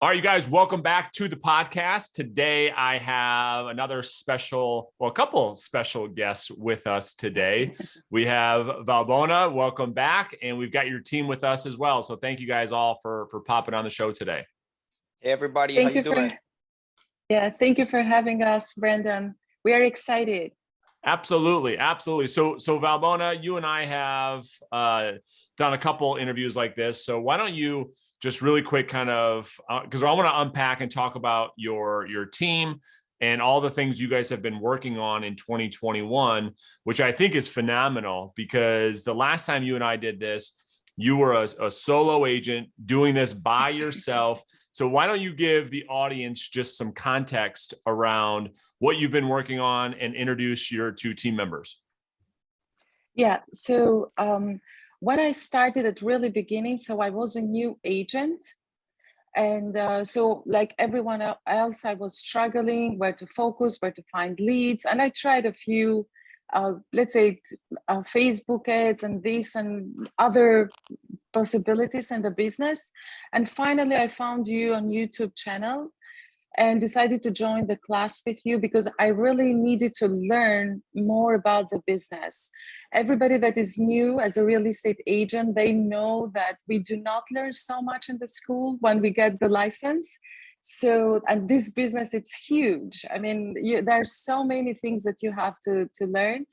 All right, you guys, welcome back to the podcast. Today, I have another a couple special guests with us today. We have Valbona, welcome back, and we've got your team with us as well. So thank you guys all for popping on the show today. Hey, everybody, how you doing? Thank you for having us, Brandon. We are excited. Absolutely. So Valbona, you and I have done a couple interviews like this. So why don't you just really quick kind of, because I want to unpack and talk about your team and all the things you guys have been working on in 2021, which I think is phenomenal, because the last time you and I did this, you were a solo agent doing this by yourself. So why don't you give the audience just some context around what you've been working on and introduce your two team members? Yeah, so when I started at really beginning, so I was a new agent. And so like everyone else, I was struggling where to focus, where to find leads. And I tried a few, let's say, Facebook ads and this and other possibilities in the business. And finally, I found you on YouTube channel and decided to join the class with you because I really needed to learn more about the business. Everybody that is new as a real estate agent, they know that we do not learn so much in the school when we get the license. So, and this business, it's huge. I mean, there are so many things that you have to learn.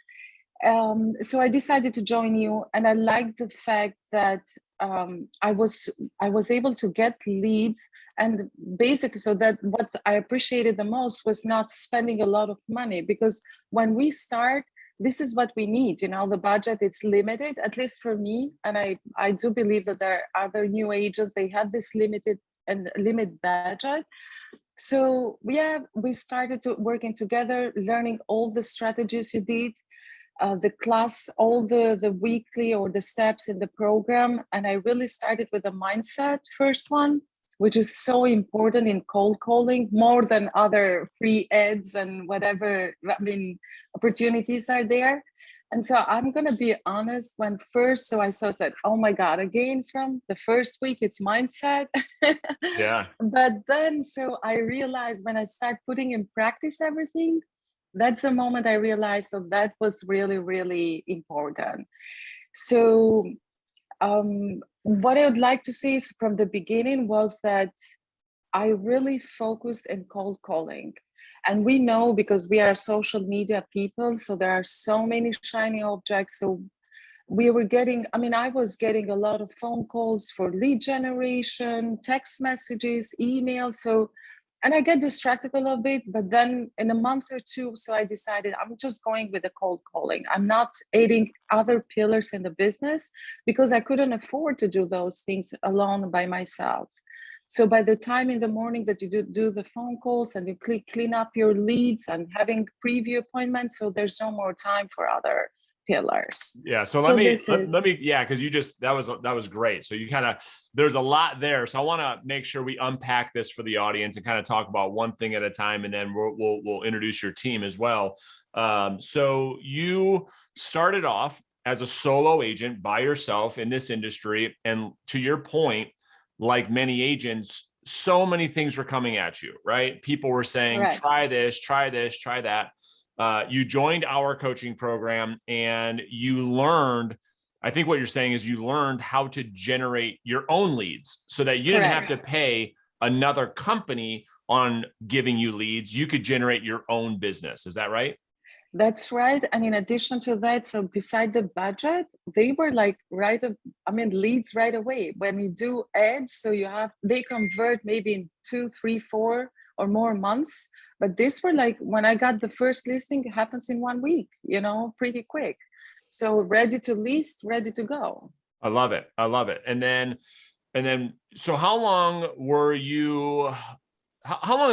So I decided to join you, and I like the fact that I was able to get leads, and basically, so that what I appreciated the most was not spending a lot of money, because when we start, this is what we need. You know, the budget is limited, at least for me, and I do believe that there are other new agents, they have this limited budget. So we started working together, learning all the strategies you did. The class, all the weekly or the steps in the program. And I really started with the mindset first one, which is so important in cold calling, more than other free ads and whatever, opportunities are there. And so I'm going to be honest, so I said, oh my God, again, from the first week, it's mindset. Yeah. But then, so I realized when I start putting in practice everything, that's the moment I realized that was really, really important. So what I would like to say is from the beginning was that I really focused in cold calling. And we know, because we are social media people, so there are so many shiny objects. So I was getting a lot of phone calls for lead generation, text messages, emails. And I get distracted a little bit, but then in a month or two, so I decided I'm just going with the cold calling. I'm not adding other pillars in the business because I couldn't afford to do those things alone by myself. So by the time in the morning that you do the phone calls and you clean up your leads and having preview appointments, so there's no more time for other pillars. Yeah. So let me, because that was great. So you there's a lot there. So I want to make sure we unpack this for the audience and kind of talk about one thing at a time, and then we'll introduce your team as well. So you started off as a solo agent by yourself in this industry. And to your point, like many agents, so many things were coming at you, right? People were saying, Correct. Try this, try that. You joined our coaching program and you learned, I think what you're saying is you learned how to generate your own leads so that you didn't have to pay another company on giving you leads. You could generate your own business. Is that right? That's right. And in addition to that, so beside the budget, they were like leads right away. When you do ads, so they convert maybe in 2, 3, 4 or more months. But this were like, when I got the first listing, it happens in 1 week, pretty quick. So ready to list, ready to go. I love it. And then, so how long have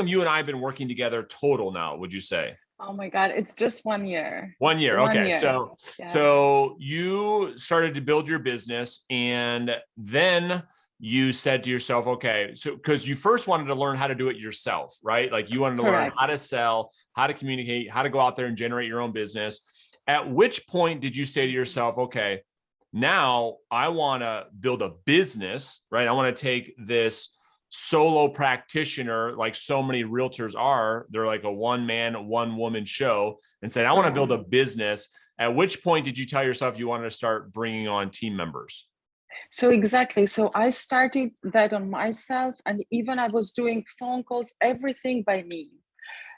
you and I been working together total now, would you say? Oh my God, it's just 1 year. 1 year. Okay. Year. So you started to build your business, and then you said to yourself, okay, so because you first wanted to learn how to do it yourself, right? Like you wanted to learn how to sell, how to communicate, how to go out there and generate your own business. At which point did you say to yourself, okay, now I want to build a business, right? I want to take this solo practitioner, like so many realtors are. They're like a one man, one woman show, and said, I want to build a business. At which point did you tell yourself you wanted to start bringing on team members? So exactly. So I started that on myself, and even I was doing phone calls, everything by me.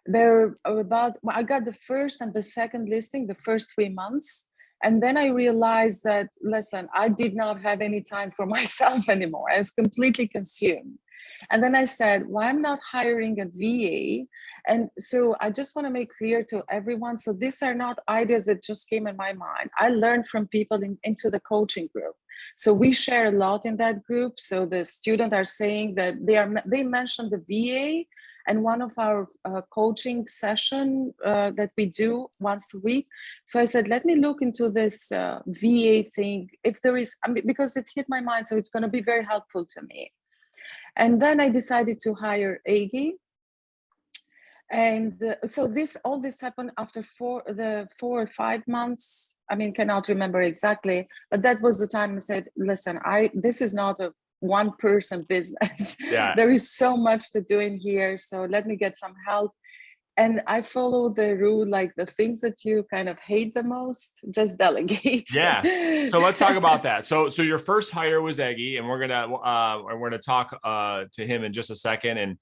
I got the first and the second listing the first 3 months. And then I realized that, listen, I did not have any time for myself anymore. I was completely consumed. And then I said, well, I'm not hiring a VA. And so I just want to make clear to everyone. So these are not ideas that just came in my mind. I learned from people into the coaching group. So we share a lot in that group. So the students are saying that they mentioned the VA and one of our coaching session that we do once a week. So I said, let me look into this VA thing. If there is, because it hit my mind, so it's going to be very helpful to me. And then I decided to hire Aggie. And so all this happened after 4 or 5 months. Cannot remember exactly, but that was the time I said, listen, this is not a one person business. Yeah. There is so much to do in here. So let me get some help. And I follow the rule, like the things that you kind of hate the most, just delegate. Yeah. So let's talk about that. So your first hire was Eggy, and we're gonna talk to him in just a second and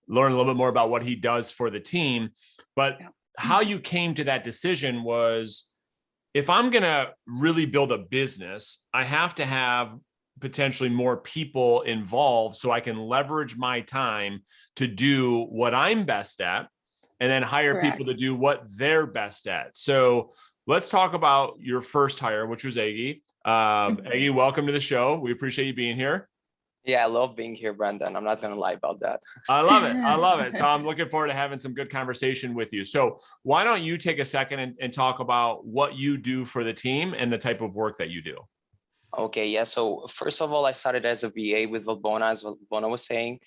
learn a little bit more about what he does for the team. But how you came to that decision was, if I'm gonna really build a business, I have to have potentially more people involved so I can leverage my time to do what I'm best at, and then hire people to do what they're best at. So let's talk about your first hire, which was Aggie. Aggie, welcome to the show. We appreciate you being here. Yeah, I love being here, Brandon. I'm not going to lie about that. I love it. I love it. So I'm looking forward to having some good conversation with you. So why don't you take a second and talk about what you do for the team and the type of work that you do? Okay, yeah. So first of all, I started as a VA with Valbona, as Valbona was saying.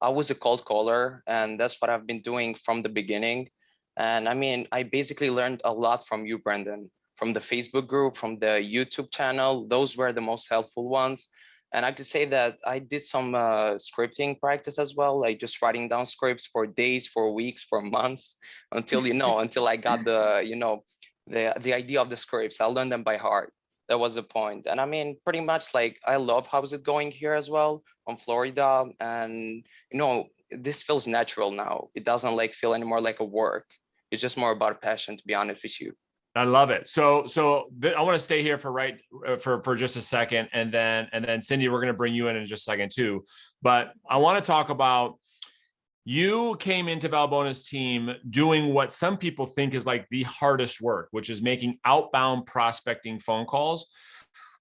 I was a cold caller, and that's what I've been doing from the beginning. And I basically learned a lot from you, Brandon, from the Facebook group, from the YouTube channel. Those were the most helpful ones. And I could say that I did some scripting practice as well, like just writing down scripts for days, for weeks, for months, until until I got the idea of the scripts. I learned them by heart. That was the point. And pretty much like I love how's it going here as well on Florida. And this feels natural now. It doesn't feel anymore like a work. It's just more about passion, to be honest with you. I love it. So I want to stay here for just a second, and then Cindy, we're going to bring you in just a second too. But I want to talk about, you came into Valbona's team doing what some people think is like the hardest work, which is making outbound prospecting phone calls.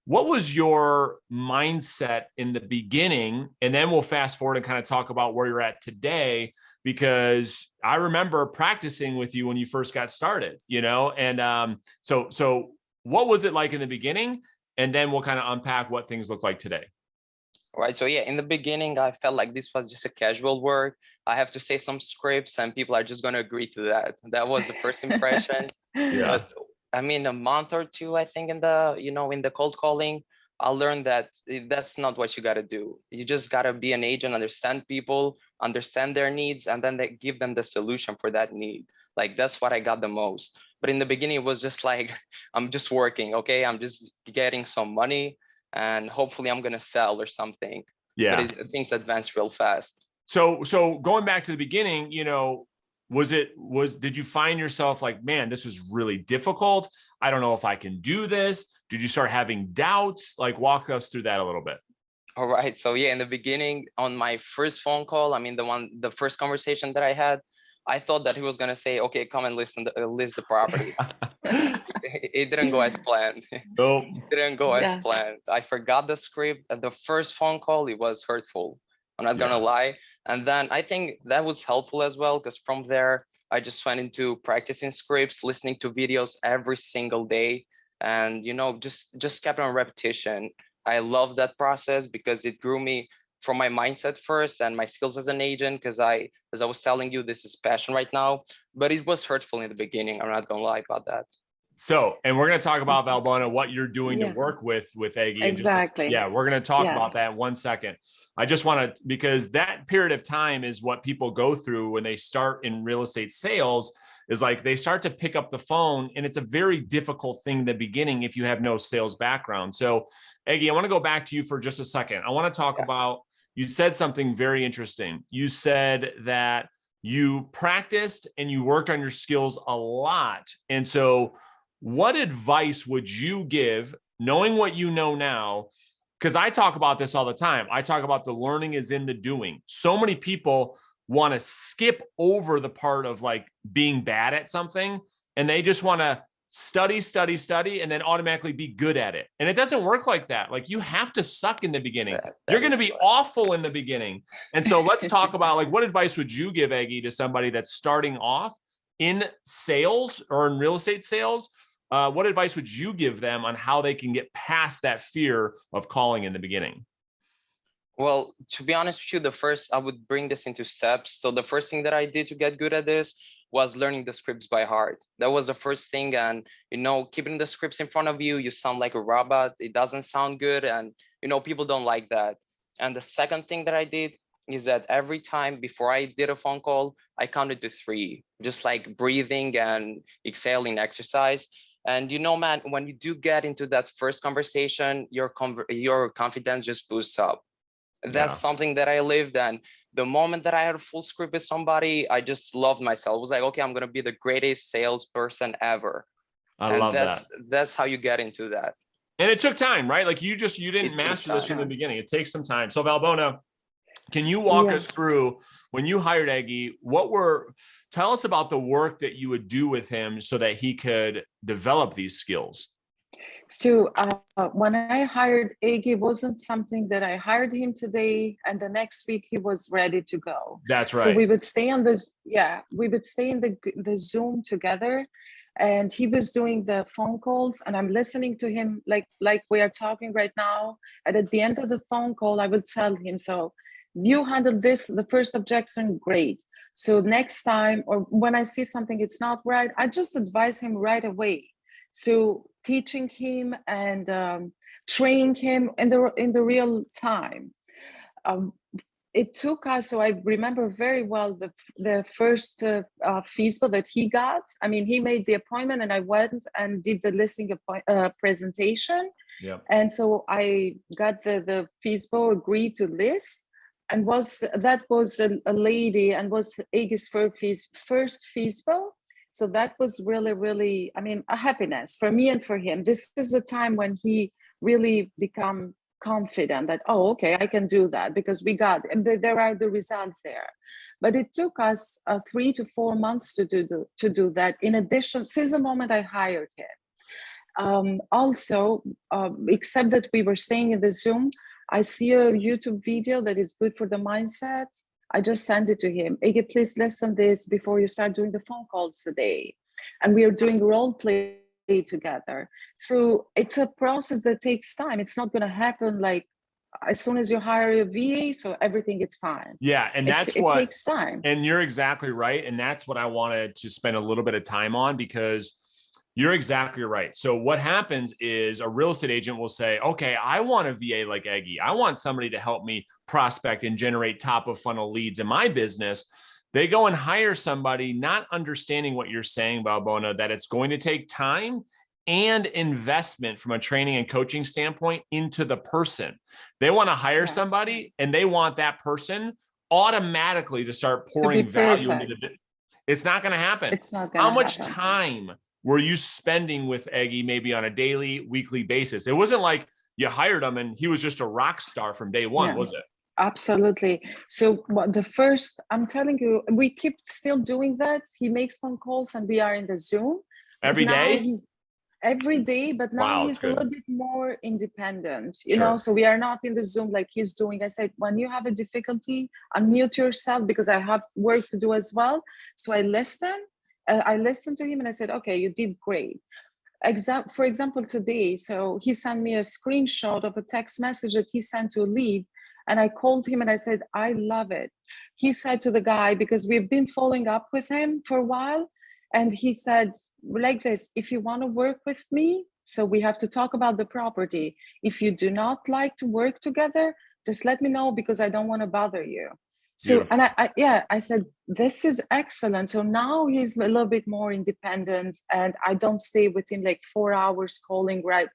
What was your mindset in the beginning? And then we'll fast forward and kind of talk about where you're at today, because I remember practicing with you when you first got started, and so what was it like in the beginning? And then we'll kind of unpack what things look like today. Right. So yeah, in the beginning, I felt like this was just a casual work. I have to say some scripts and people are just going to agree to that. That was the first impression. Yeah. But a month or two, I think in the cold calling, I learned that that's not what you got to do. You just got to be an agent, understand people, understand their needs, and then they give them the solution for that need. Like, that's what I got the most. But in the beginning, it was just like, I'm just working. Okay. I'm just getting some money and hopefully I'm going to sell or something. Yeah. But things advance real fast. So going back to the beginning, did you find yourself like, man, this is really difficult? I don't know if I can do this. Did you start having doubts? Like, walk us through that a little bit. All right. So yeah, in the beginning, on my first phone call, the first conversation that I had, I thought that he was going to say, okay, come and list the property. It didn't go as planned. Nope. It didn't go as planned. I forgot the script. At the first phone call, it was hurtful. I'm not going to lie. And then I think that was helpful as well, because from there, I just went into practicing scripts, listening to videos every single day. And, just kept on repetition. I love that process because it grew me from my mindset first and my skills as an agent, because as I was telling you, this is passion right now, but it was hurtful in the beginning. I'm not gonna lie about that. So, and we're going to talk about Valbona, what you're doing to work with Aggie. Exactly. We're going to talk about that in 1 second. I just want to, because that period of time is what people go through when they start in real estate sales, is like they start to pick up the phone, and it's a very difficult thing in the beginning if you have no sales background. So Aggie, I want to go back to you for just a second. I want to talk about, you said something very interesting. You said that you practiced and you worked on your skills a lot. And so what advice would you give, knowing what you know now? Because I talk about this all the time. I talk about the learning is in the doing. So many people want to skip over the part of like being bad at something, and they just want to study, and then automatically be good at it. And it doesn't work like that. Like you have to suck in the beginning. You're going to be awful in the beginning. And so let's talk about like, what advice would you give, Aggie, to somebody that's starting off in sales or in real estate sales? What advice would you give them on how they can get past that fear of calling in the beginning? Well, to be honest with you, I would bring this into steps. So the first thing that I did to get good at this was learning the scripts by heart. That was the first thing. And, keeping the scripts in front of you, you sound like a robot. It doesn't sound good. And, people don't like that. And the second thing that I did is that every time before I did a phone call, I counted to 3, just like breathing and exhaling exercise. And man, when you do get into that first conversation, your confidence just boosts up. That's something that I lived. And the moment that I had a full script with somebody, I just loved myself. It was like, okay, I'm going to be the greatest salesperson ever. I love that. That's how you get into that. And it took time, right? Like you didn't master this from the beginning. It takes some time. So Valbona, can you walk us through when you hired Aggie, tell us about the work that you would do with him so that he could develop these skills? So when I hired Aggie, it wasn't something that I hired him today and the next week he was ready to go. That's right. So we would stay on this, we would stay in the Zoom together, and he was doing the phone calls and I'm listening to him like we are talking right now. And at the end of the phone call, I would tell him, so you handled this, the first objection, great. So next time, or when I see something it's not right, I just advise him right away. So teaching him and training him in the real time. It took us, so I remember very well the first FISBO that he got. I mean, he made the appointment and I went and did the listing presentation. Yeah. And so I got the FISBO agreed to list. And that was a lady and was Aggie's first FISBO. So that was really, really, I mean, a happiness for me and for him. This is a time when he really become confident that, oh, okay, I can do that because we got, and there are the results there. But it took us 3 to 4 months to do that. In addition, since the moment I hired him. Except that we were staying in the Zoom, I see a YouTube video that is good for the mindset. I just sent it to him. Aggie, please listen this before you start doing the phone calls today. And we are doing role play together. So it's a process that takes time. It's not going to happen like as soon as you hire a VA, so everything is fine. Yeah, and it takes time. And you're exactly right. And that's what I wanted to spend a little bit of time on, because you're exactly right. So what happens is a real estate agent will say, okay, I want a VA like Aggie. I want somebody to help me prospect and generate top of funnel leads in my business. They go and hire somebody, not understanding what you're saying, Valbona, that it's going to take time and investment from a training and coaching standpoint into the person. They want to hire somebody and they want that person automatically to start pouring value into the business. It's not going to happen. It's not going to happen. How much time were you spending with Aggie maybe on a daily, weekly basis? It wasn't like you hired him and he was just a rock star from day one, was it? Absolutely. So I'm telling you, we keep still doing that. He makes phone calls and we are in the Zoom. Every day? Every day, but now he's a little bit more independent, you Sure. know, so we are not in the Zoom like he's doing. I said, when you have a difficulty, unmute yourself because I have work to do as well. So I listened to him and I said, okay, you did great. For example, today, so he sent me a screenshot of a text message that he sent to a lead. And I called him and I said, I love it. He said to the guy, because we've been following up with him for a while, And he said like this, if you want to work with me, so we have to talk about the property. If you do not like to work together, just let me know, because I don't want to bother you. So, Beautiful. and I said, this is excellent. So now he's a little bit more independent, and I don't stay with him like 4 hours calling right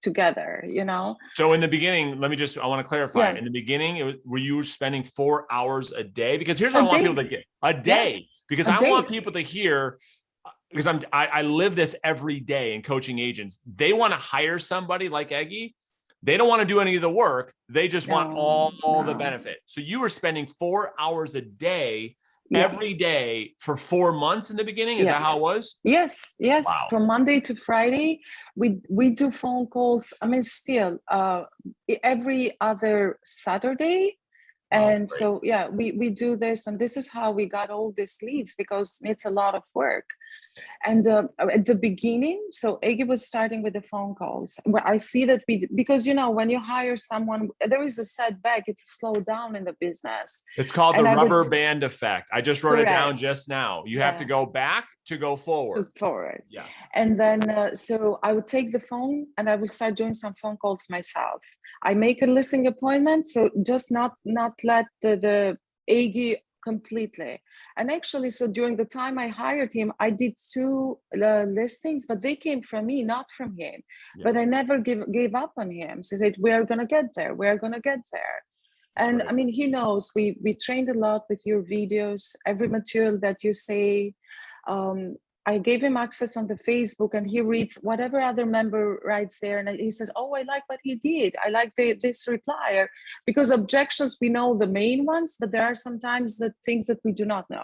together, you know? So in the beginning, I want to clarify. Yeah. In the beginning, were you spending 4 hours a day? Because here's what A I want day. people to get: a day. Because A I day. want people to hear, because I live this every day in coaching agents. They want to hire somebody like Eggy. They don't want to do any of the work. They just want all the benefit. So you were spending 4 hours a day every day for 4 months in the beginning. Is that how it was? Yes. Wow. From Monday to Friday, we do phone calls. I mean, still every other Saturday. And so, we do this, and this is how we got all these leads, because it's a lot of work. And at the beginning, so Eggy was starting with the phone calls. Where I see that because, when you hire someone, there is a setback, it's a slowdown in the business. It's called the rubber band effect. I just wrote it down just now. You have to go back to go forward. Yeah. And then, so I would take the phone and I would start doing some phone calls myself. I make a listing appointment. So just not let the Eggy completely. And actually, so during the time I hired him, I did 2 listings, but they came from me, not from him. But I never gave up on him. So said, we are going to get there. We are going to get there. And I mean, he knows we trained a lot with your videos, every material that you say. I gave him access on the Facebook, and he reads whatever other member writes there. And he says, oh, I like what he did. I like this reply. Because objections, we know the main ones, but there are sometimes the things that we do not know.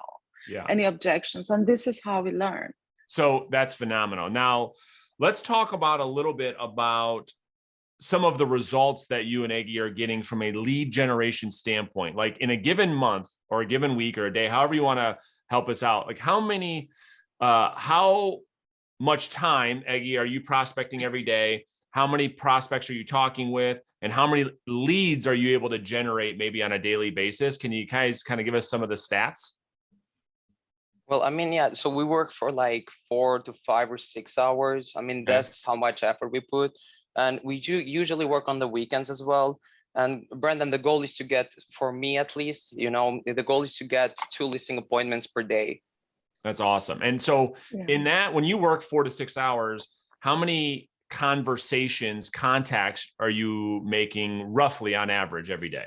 Any objections. And this is how we learn. So that's phenomenal. Now, let's talk about a little bit about some of the results that you and Eggy are getting from a lead generation standpoint. Like in a given month or a given week or a day, however you want to help us out. Like how much time, Eggy, are you prospecting every day? How many prospects are you talking with? And how many leads are you able to generate maybe on a daily basis? Can you guys kind of give us some of the stats? Well, I mean, so we work for like 4 to 5 or 6 hours. I mean, that's how much effort we put. And we do usually work on the weekends as well. And Brandon, the goal is to get, for me at least, the goal is to get 2 listing appointments per day. That's awesome. And so in that, when you work 4 to 6 hours, how many contacts are you making roughly on average every day?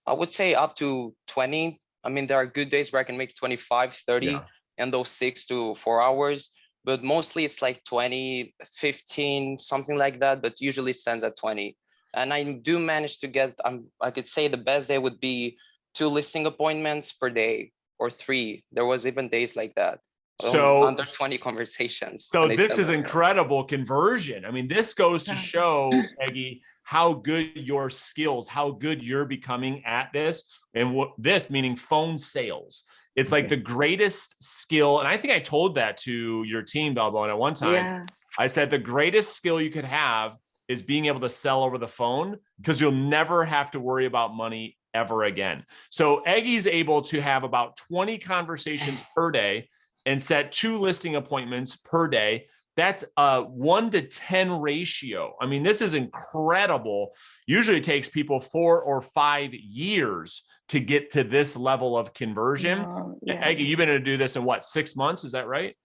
I would say up to 20. I mean, there are good days where I can make 25, 30 in those 6 to 4 hours, but mostly it's like 20, 15, something like that, but usually stands at 20. And I do manage to get, I could say the best day would be 2 listing appointments per day. Or 3. There was even days like that. So under 20 conversations. So this is incredible conversion. I mean, this goes to show, Eggy, how good your skills, how good you're becoming at this. And what this meaning phone sales. It's like the greatest skill. And I think I told that to your team, Valbona, at one time. I said the greatest skill you could have is being able to sell over the phone, because you'll never have to worry about money ever again. So Eggy's able to have about 20 conversations per day and set 2 listing appointments per day. That's a 1 to 10 ratio. I mean, this is incredible. Usually it takes people 4 or 5 years to get to this level of conversion. Eggy, you've been able to do this in what, 6 months? Is that right?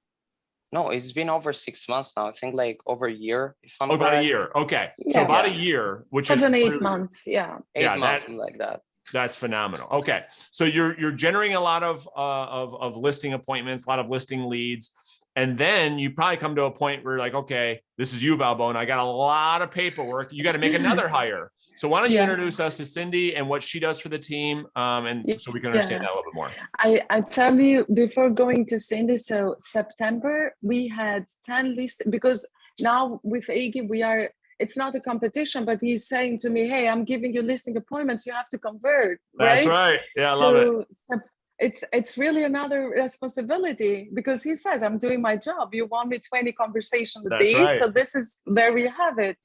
No, it's been over 6 months now. I think like over a year, if I'm about correct. A year. Okay. So about a year, which 7, is 8 months. 8 months, something like that. That's phenomenal. Okay. So you're generating a lot of listing appointments, a lot of listing leads. And then you probably come to a point where you're like, okay, this is you, Valbona. I got a lot of paperwork. You got to make another hire. So why don't you introduce us to Cindy and what she does for the team, and so we can understand that a little bit more. I tell you, before going to Cindy, so September, we had 10 lists, because now with Eggy, it's not a competition, but he's saying to me, hey, I'm giving you listing appointments. You have to convert. That's right. Yeah, I love it. It's really another responsibility, because he says, I'm doing my job. You want me 20 conversations a day. Right. So this is where we have it.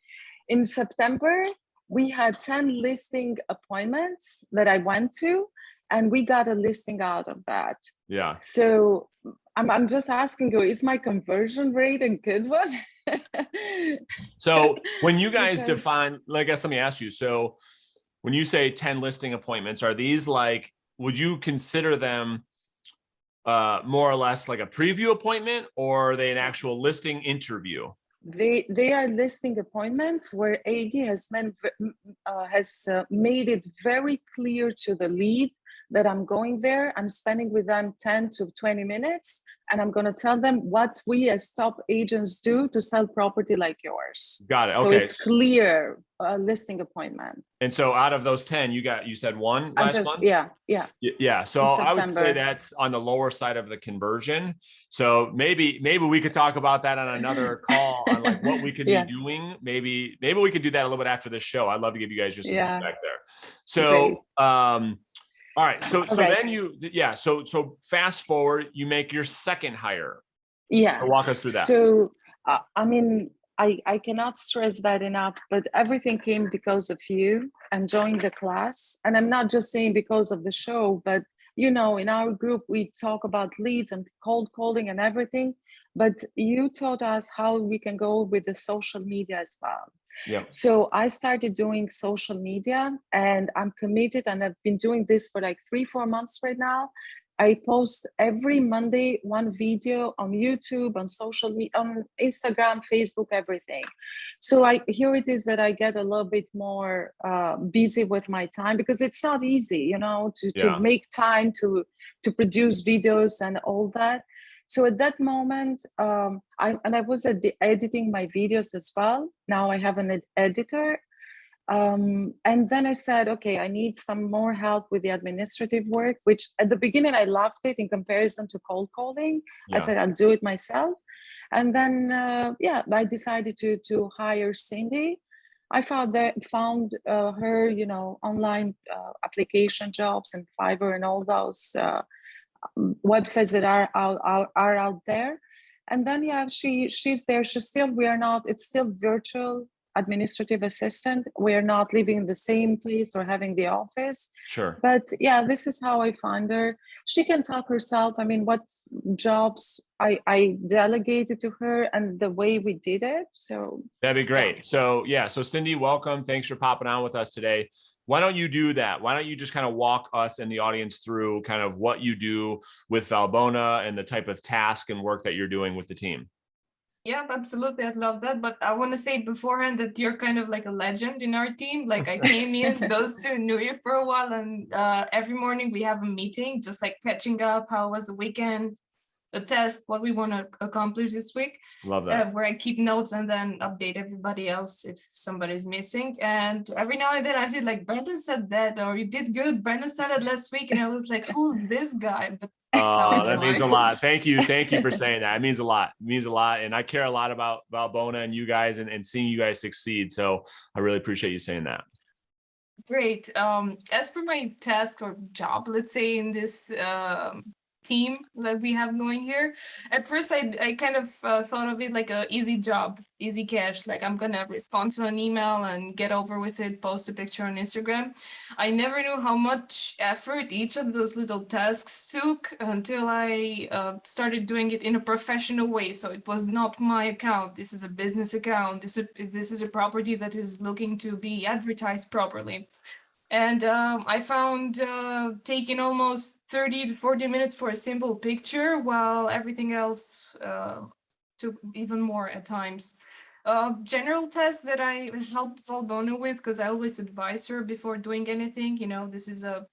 In September, we had 10 listing appointments that I went to, and we got a listing out of that. Yeah. So I'm just asking you, is my conversion rate a good one? So when you guys Because define, I guess let me ask you. So when you say 10 listing appointments, are these like, would you consider them more or less like a preview appointment, or are they an actual listing interview? they are listing appointments where AD has made it very clear to the lead that I'm going there. I'm spending with them 10 to 20 minutes, and I'm going to tell them what we as top agents do to sell property like yours. Got it. So Okay. it's clear listing appointment. And so out of those 10, you said one last month? Yeah. Yeah. So I would say that's on the lower side of the conversion. So maybe we could talk about that on another call on like what we could be doing. Maybe we could do that a little bit after this show. I'd love to give you guys just some feedback there. So, all right. So then so fast forward, you make your second hire. Yeah. So walk us through that. So, I mean, I cannot stress that enough, but everything came because of you and joining the class. And I'm not just saying because of the show, but in our group, we talk about leads and cold calling and everything, but you taught us how we can go with the social media as well. Yeah. So I started doing social media, and I'm committed, and I've been doing this for like 3-4 months right now. I post every Monday one video on YouTube, on social media, on Instagram, Facebook, everything. So here it is that I get a little bit more busy with my time, because it's not easy, to make time to produce videos and all that. So at that moment, I was editing my videos as well. Now I have an editor. And then I said, okay, I need some more help with the administrative work, which at the beginning I loved it in comparison to cold calling. I said, I'll do it myself. And then, I decided to hire Cindy. I found her, online application jobs and Fiverr and all those websites that are out there. And then, she's there. It's still virtual administrative assistant. We're not living in the same place or having the office. Sure. But this is how I find her. She can talk herself. I mean, what jobs I delegated to her and the way we did it. So that'd be great. So Cindy, welcome. Thanks for popping on with us today. Why don't you do that? Why don't you just kind of walk us and the audience through kind of what you do with Valbona and the type of task and work that you're doing with the team? Yeah, absolutely. I'd love that. But I want to say beforehand that you're kind of like a legend in our team. Like I came in, those two knew you for a while, and every morning we have a meeting, just like catching up. How was the weekend? A test, what we want to accomplish this week. Love that. Where I keep notes and then update everybody else if somebody's missing. And every now and then I feel like Brandon said that, or you did good. Brandon said it last week, and I was like, who's this guy? But that means a lot. Thank you for saying that. It means a lot. And I care a lot about Valbona and you guys and seeing you guys succeed. So I really appreciate you saying that. Great. As per my task or job, let's say in this team that we have going here, at first I kind of thought of it like a easy job, easy cash, like I'm gonna respond to an email and get over with it, post a picture on Instagram. I never knew how much effort each of those little tasks took until I started doing it in a professional way. So it was not my account. This is a business account. This is a property that is looking to be advertised properly. And I found taking almost 30 to 40 minutes for a simple picture, while everything else took even more at times. General tasks that I help Valbona with, because I always advise her before doing anything. This is a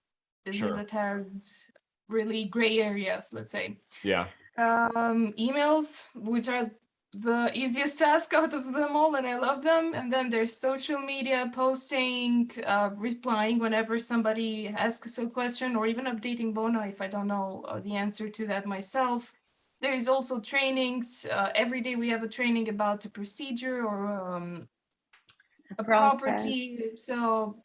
business that has really gray areas, let's say. Yeah. Emails, which are the easiest task out of them all, and I love them. And then there's social media, posting, replying whenever somebody asks a question, or even updating Bona if I don't know the answer to that myself. There is also trainings. Every day we have a training about a procedure or a property. So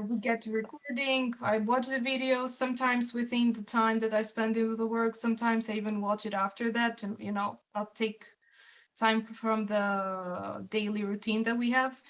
we get to recording. I watch the video sometimes within the time that I spend doing the work. Sometimes I even watch it after that, and I'll take time from the daily routine that we have.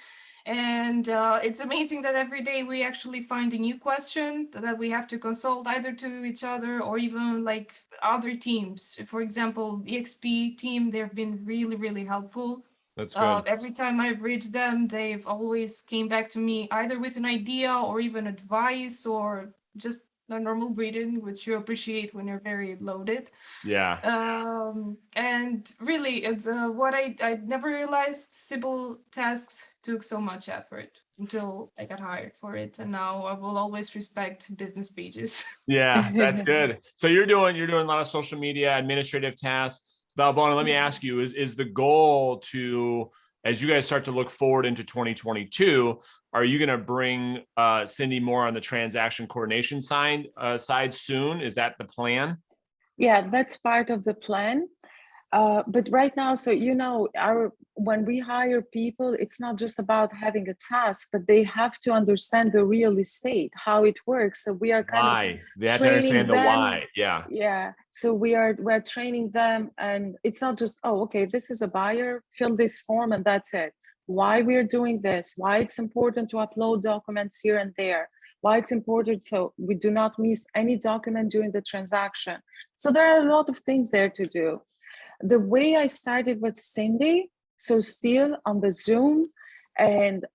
And it's amazing that every day we actually find a new question that we have to consult either to each other or even like other teams. For example, the EXP team, they've been really, really helpful. That's good. Every time I've reached them, they've always came back to me either with an idea or even advice or just a normal greeting, which you appreciate when you're very loaded. Yeah. And really, what I never realized simple tasks took so much effort until I got hired for it, and now I will always respect business pages. Yeah, that's good. So you're doing a lot of social media, administrative tasks. Valbona, let me ask you, is the goal to, as you guys start to look forward into 2022, are you going to bring Cindy more on the transaction coordination side soon? Is that the plan? Yeah, that's part of the plan. But right now, so when we hire people, it's not just about having a task, but they have to understand the real estate, how it works. So we are kind of They have to training understand the them. why. Yeah. Yeah. So we're training them, and it's not just, oh, okay, this is a buyer, fill this form and that's it. Why we're doing this, why it's important to upload documents here and there, why it's important so we do not miss any document during the transaction. So there are a lot of things there to do. The way I started with Cindy, so still on the Zoom, and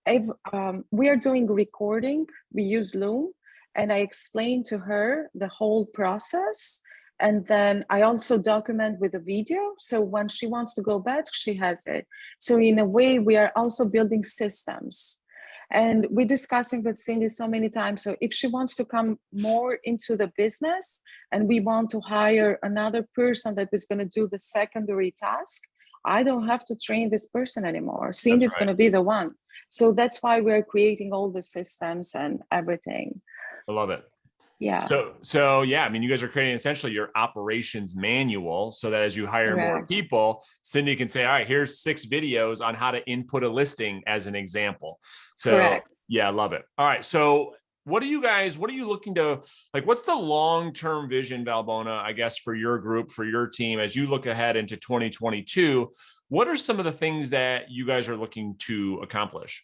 we are doing recording, we use Loom, and I explained to her the whole process. And then I also document with a video. So when she wants to go back, she has it. So in a way, we are also building systems. And we're discussing with Cindy so many times. So if she wants to come more into the business and we want to hire another person that is going to do the secondary task, I don't have to train this person anymore. Cindy is going to be the one. So that's why we're creating all the systems and everything. I love it. Yeah. So yeah, I mean, you guys are creating essentially your operations manual so that as you hire more people, Cindy can say, all right, here's 6 videos on how to input a listing as an example. So yeah, I love it. All right. So what are you looking to, like, what's the long-term vision, Valbona, I guess, for your group, for your team, as you look ahead into 2022, what are some of the things that you guys are looking to accomplish?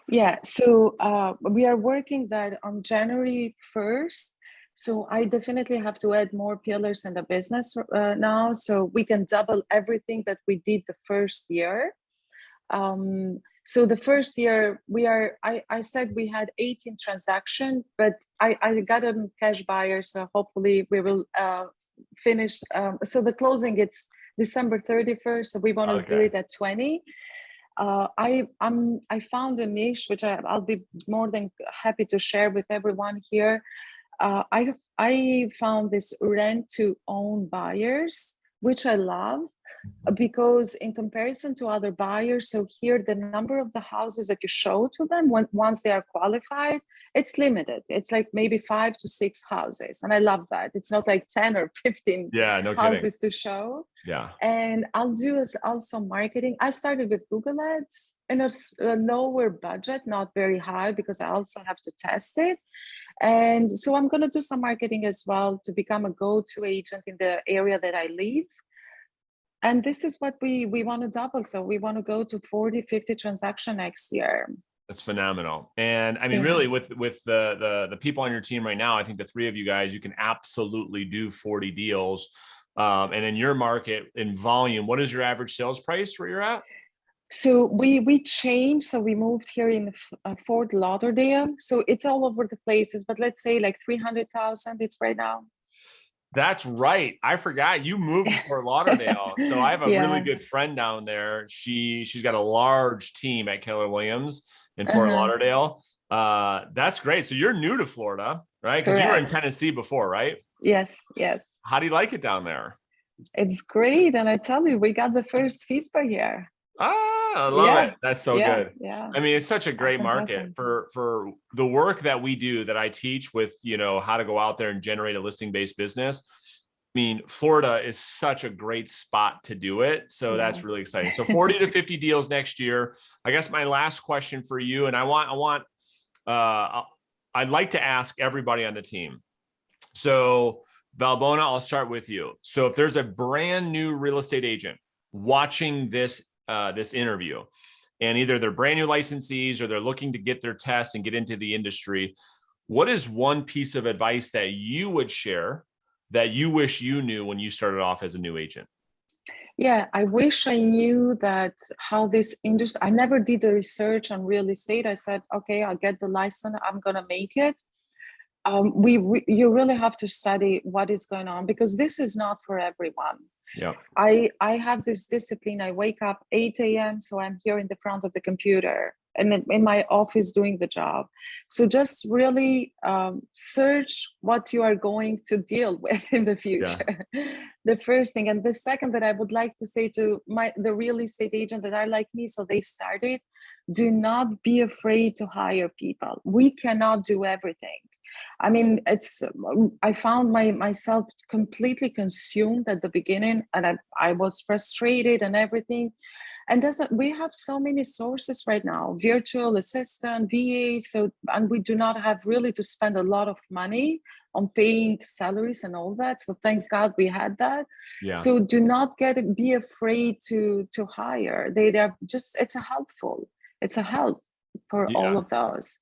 Yeah, so we are working that on January 1st. So I definitely have to add more pillars in the business now, so we can double everything that we did the first year. So the first year I said we had 18 transactions, but I got a cash buyer, so hopefully we will finish. So the closing, it's December 31st, so we want to do it at 20. I found a niche which I'll be more than happy to share with everyone here. I found this rent to own buyers, which I love, because in comparison to other buyers, so here the number of the houses that you show to them once they are qualified, it's limited. It's like maybe 5 to 6 houses, and I love that. It's not like 10 or 15 houses to show. Yeah. And I'll do also marketing. I started with Google Ads in a lower budget, not very high, because I also have to test it. And so I'm going to do some marketing as well to become a go-to agent in the area that I live. And this is what we want to double. So we want to go to 40, 50 transaction next year. That's phenomenal. And I mean, really with the people on your team right now, I think the 3 of you guys, you can absolutely do 40 deals. And in your market, in volume, what is your average sales price where you're at? So we changed. So we moved here in Fort Lauderdale. So it's all over the places, but let's say like 300,000 it's right now. That's right. I forgot you moved to Fort Lauderdale. So I have a really good friend down there. She's got a large team at Keller Williams in Fort Lauderdale. That's great. So you're new to Florida, right? Because you were in Tennessee before, right? Yes, yes. How do you like it down there? It's great. And I tell you, we got the first FISPA here. I love it. That's so good. Yeah. I mean, it's such a great market for the work that we do, that I teach with, how to go out there and generate a listing-based business. I mean, Florida is such a great spot to do it. So that's really exciting. So 40 to 50 deals next year. I guess my last question for you, and I'd like to ask everybody on the team. So Valbona, I'll start with you. So if there's a brand new real estate agent watching this interview, and either they're brand new licensees or they're looking to get their test and get into the industry, what is one piece of advice that you would share that you wish you knew when you started off as a new agent? Yeah, I wish I knew that how this industry, I never did the research on real estate. I said, okay, I'll get the license, I'm going to make it. You really have to study what is going on, because this is not for everyone. Yeah. I have this discipline. I wake up 8 a.m. So I'm here in the front of the computer and in my office doing the job. So just really search what you are going to deal with in the future. Yeah. The first thing. And the second that I would like to say to the real estate agent that are like me, so they started, do not be afraid to hire people. We cannot do everything. I mean, I found myself completely consumed at the beginning, and I was frustrated and everything. And we have so many sources right now, virtual assistant, VA. And we do not have really to spend a lot of money on paying salaries and all that. So thanks God we had that. Yeah. So do not be afraid to hire. They're just, it's a help for all of those.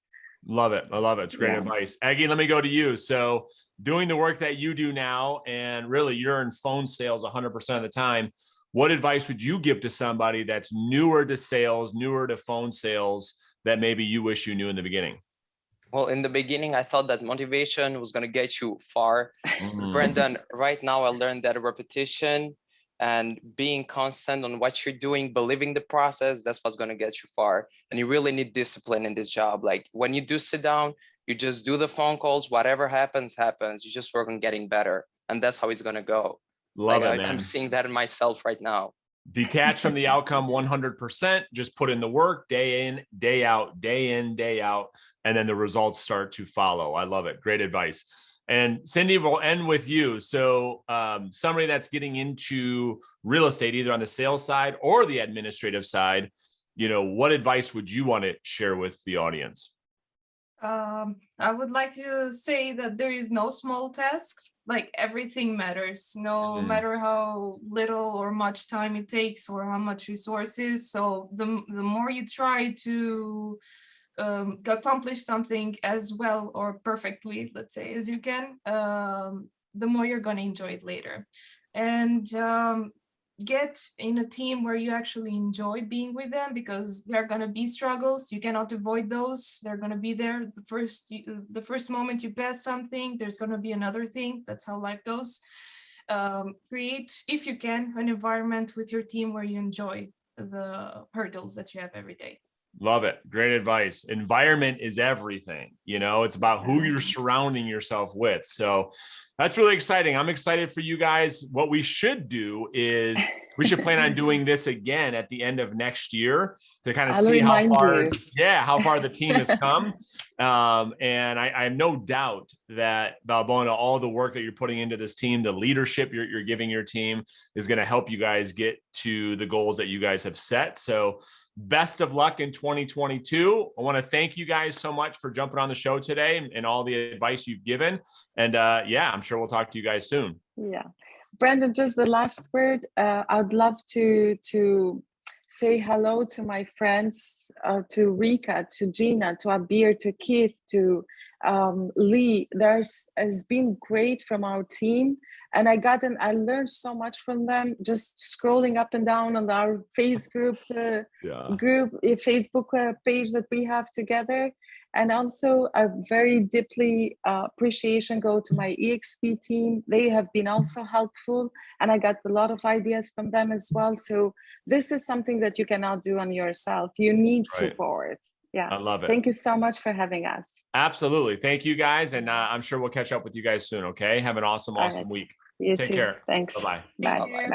Love it. I love it. It's great advice. Aggie, let me go to you. So doing the work that you do now, and really you're in phone sales 100% of the time, what advice would you give to somebody that's newer to sales, newer to phone sales, that maybe you wish you knew in the beginning? Well, in the beginning, I thought that motivation was going to get you far. Brandon, right now I learned that repetition and being constant on what you're doing, believing the process, that's what's going to get you far. And you really need discipline in this job. Like when you do sit down, you just do the phone calls, whatever happens, happens. You just work on getting better. And that's how it's going to go. Love it, man. I'm seeing that in myself right now. Detach from the outcome 100%, just put in the work day in, day out, day in, day out, and then the results start to follow. I love it. Great advice. And Cindy, we'll end with you. So somebody that's getting into real estate, either on the sales side or the administrative side, what advice would you want to share with the audience? I would like to say that there is no small task. Like everything matters, no matter how little or much time it takes or how much resources. So the more you try to accomplish something as well or perfectly, let's say, as you can, the more you're going to enjoy it later. And get in a team where you actually enjoy being with them, because there are going to be struggles. You cannot avoid those. They're going to be there. The first moment you pass something, there's going to be another thing. That's how life goes. Create, if you can, an environment with your team where you enjoy the hurdles that you have every day. Love it. Great advice. Environment is everything. It's about who you're surrounding yourself with. So that's really exciting. I'm excited for you guys. What we should do is we should plan on doing this again at the end of next year to kind of see how far the team has come. And I have no doubt that Valbona, all the work that you're putting into this team, the leadership you're giving your team is going to help you guys get to the goals that you guys have set. So best of luck in 2022. I want to thank you guys so much for jumping on the show today and all the advice you've given. And I'm sure we'll talk to you guys soon. Yeah. Brandon, just the last word. I'd love to say hello to my friends, to Rika, to Gina, to Abir, to Keith, to Lee. Has been great from our team, and I learned so much from them just scrolling up and down on our Facebook page that we have together. And also a very deeply appreciation go to my EXP team. They have been also helpful, and I got a lot of ideas from them as well. So this is something that you cannot do on yourself. You need support. Yeah. I love it. Thank you so much for having us. Absolutely. Thank you guys. And I'm sure we'll catch up with you guys soon. Okay. Have an awesome week. You Take too. care. Thanks. Bye-bye. Bye. Bye.